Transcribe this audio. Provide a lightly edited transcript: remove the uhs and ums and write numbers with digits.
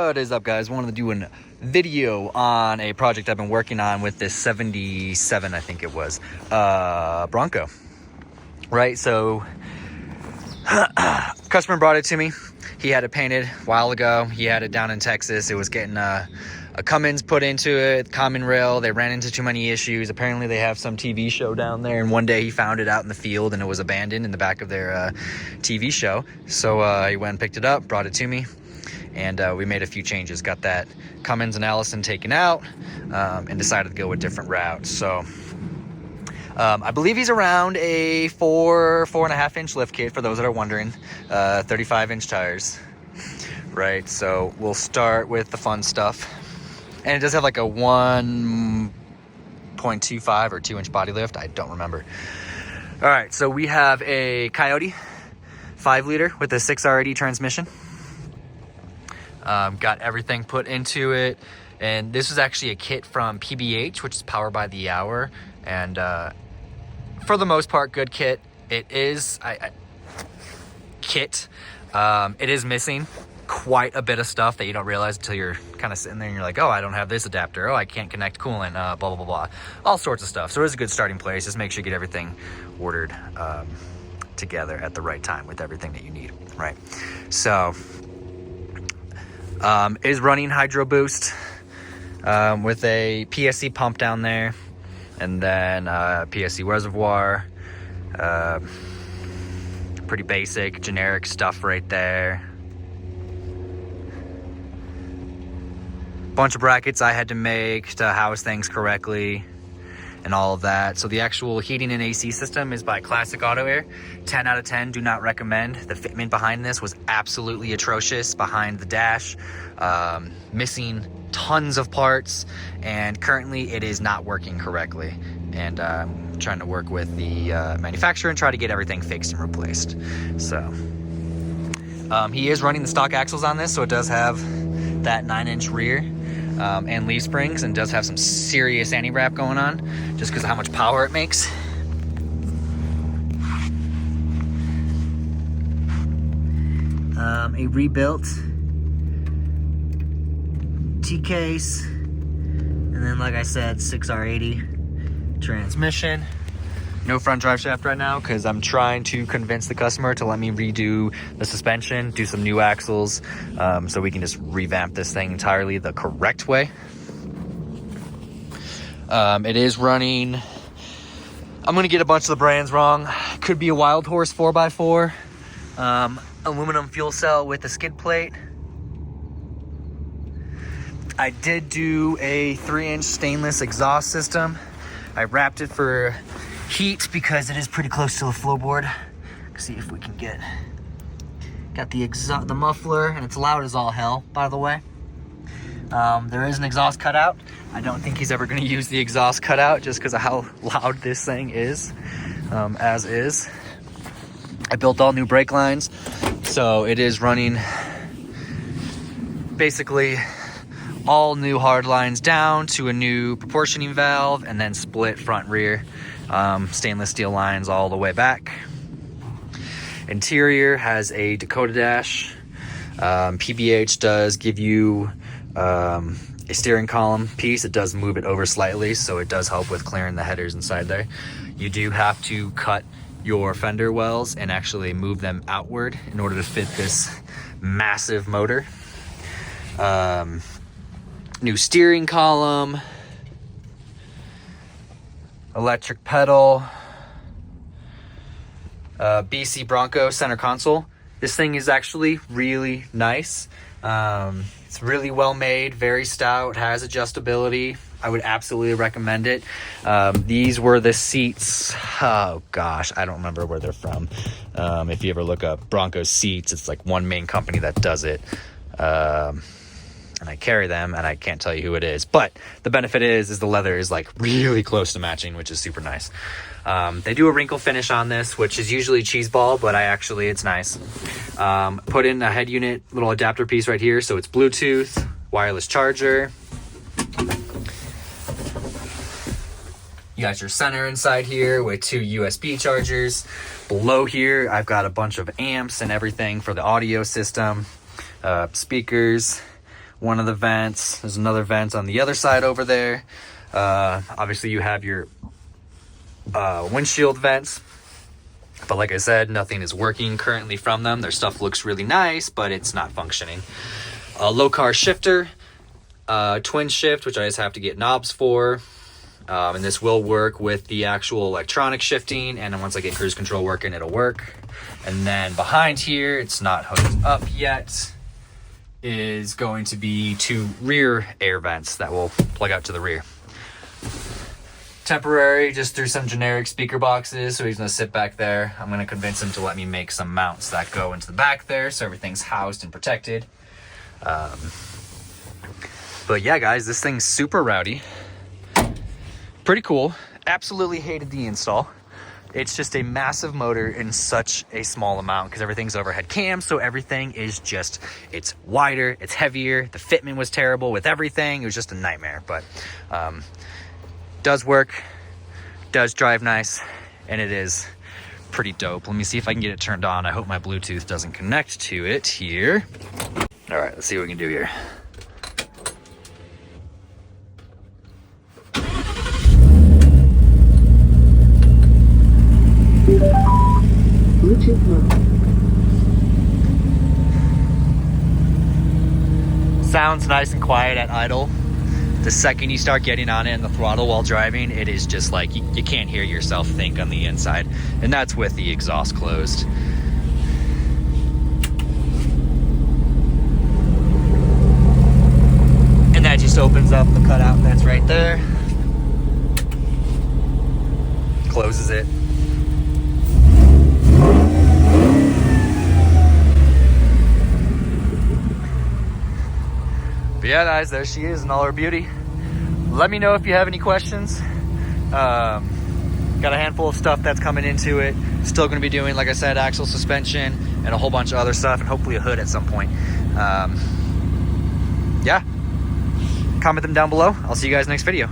What is up, guys? Wanted to do a video on a project I've been working on with this 77, I think it was, Bronco. Right, so customer brought it to me. He had it painted a while ago. He had it down in Texas. It was getting a Cummins put into it, common rail. They ran into too many issues. Apparently they have some TV show down there, and one day he found it out in the field and it was abandoned in the back of their TV show. So he went and picked it up, brought it to me, and we made a few changes. Got that Cummins and Allison taken out, and decided to go a different route. So I believe he's around a 4.5 inch lift kit, for those that are wondering, 35 inch tires. Right, so we'll start with the fun stuff. And it does have like a 1.25 or 2 inch body lift. I don't remember. All right, so we have a Coyote 5 liter with a 6RD transmission. Got everything put into it. And this was actually a kit from PBH, which is Power by the Hour. And for the most part, good kit. It is it is missing quite a bit of stuff that you don't realize until you're kind of sitting there and you're like, oh, I don't have this adapter. Oh, I can't connect coolant, blah, blah, blah, blah. All sorts of stuff. So it is a good starting place. Just make sure you get everything ordered together at the right time with everything that you need, right? So is running Hydro Boost with a PSC pump down there, and then PSC reservoir. Pretty basic, generic stuff right there. Bunch of brackets I had to make to house things correctly and all of that. So the actual heating and AC system is by Classic Auto Air. 10 out of 10, do not recommend. The fitment behind this was absolutely atrocious behind the dash, missing tons of parts, and currently it is not working correctly. And I'm trying to work with the manufacturer and try to get everything fixed and replaced. So he is running the stock axles on this, so it does have that 9-inch rear and leaf springs, and does have some serious anti-wrap going on just because of how much power it makes. A rebuilt T-case, and then, like I said, 6R80 transmission. No front drive shaft right now because I'm trying to convince the customer to let me redo the suspension, do some new axles, so we can just revamp this thing entirely the correct way. It is running, I'm going to get a bunch of the brands wrong. Could be a Wild Horse 4x4, aluminum fuel cell with a skid plate. I did do a 3-inch stainless exhaust system. I wrapped it for heat because it is pretty close to the floorboard. See if we can got the muffler, and it's loud as all hell, by the way. There is an exhaust cutout. I don't think he's ever going to use the exhaust cutout just because of how loud this thing is, as is. I built all new brake lines, so it is running basically all new hard lines down to a new proportioning valve, and then split front rear stainless steel lines all the way back. Interior has a Dakota dash. PBH does give you a steering column piece. It does move it over slightly, so it does help with clearing the headers inside there. You do have to cut your fender wells and actually move them outward in order to fit this massive motor. New steering column, electric pedal, BC Bronco center console. This thing is actually really nice. It's really well made, very stout, has adjustability. I would absolutely recommend it. These were the seats. Oh gosh, I don't remember where they're from. If you ever look up Bronco seats, it's like one main company that does it. And I carry them, and I can't tell you who it is. But the benefit is the leather is like really close to matching, which is super nice. They do a wrinkle finish on this, which is usually cheese ball, but it's nice. Put in a head unit, little adapter piece right here. So it's Bluetooth, wireless charger. You got your center inside here with 2 USB chargers. Below here, I've got a bunch of amps and everything for the audio system, speakers. one of the vents. There's another vent on the other side over there. Obviously you have your windshield vents, but like I said, nothing is working currently from them. Their stuff looks really nice, but it's not functioning. Low car shifter, twin shift, which I just have to get knobs for. And this will work with the actual electronic shifting, and then once I get cruise control working, it'll work. And then behind here, it's not hooked up yet, is going to be 2 rear air vents that will plug out to the rear. Temporary, just through some generic speaker boxes, so he's gonna sit back there. I'm gonna convince him to let me make some mounts that go into the back there, so everything's housed and protected. But yeah, guys, this thing's super rowdy. Pretty cool. Absolutely hated the install. It's just a massive motor in such a small amount because everything's overhead cam, so everything is just, it's wider, it's heavier. The fitment was terrible with everything. It was just a nightmare, but does work, does drive nice, and it is pretty dope. Let me see if I can get it turned on. I hope my Bluetooth doesn't connect to it here. All right, let's see what we can do here. Bluetooth mode. Sounds nice and quiet at idle. The second you start getting on it and the throttle while driving, it is just like you can't hear yourself think on the inside, and that's with the exhaust closed. And that just opens up the cutout that's right there, closes it. But yeah, guys, there she is in all her beauty. Let me know if you have any questions. Got a handful of stuff that's coming into it. Still going to be doing, like I said, axle suspension and a whole bunch of other stuff, and hopefully a hood at some point. Yeah, comment them down below. I'll see you guys next video.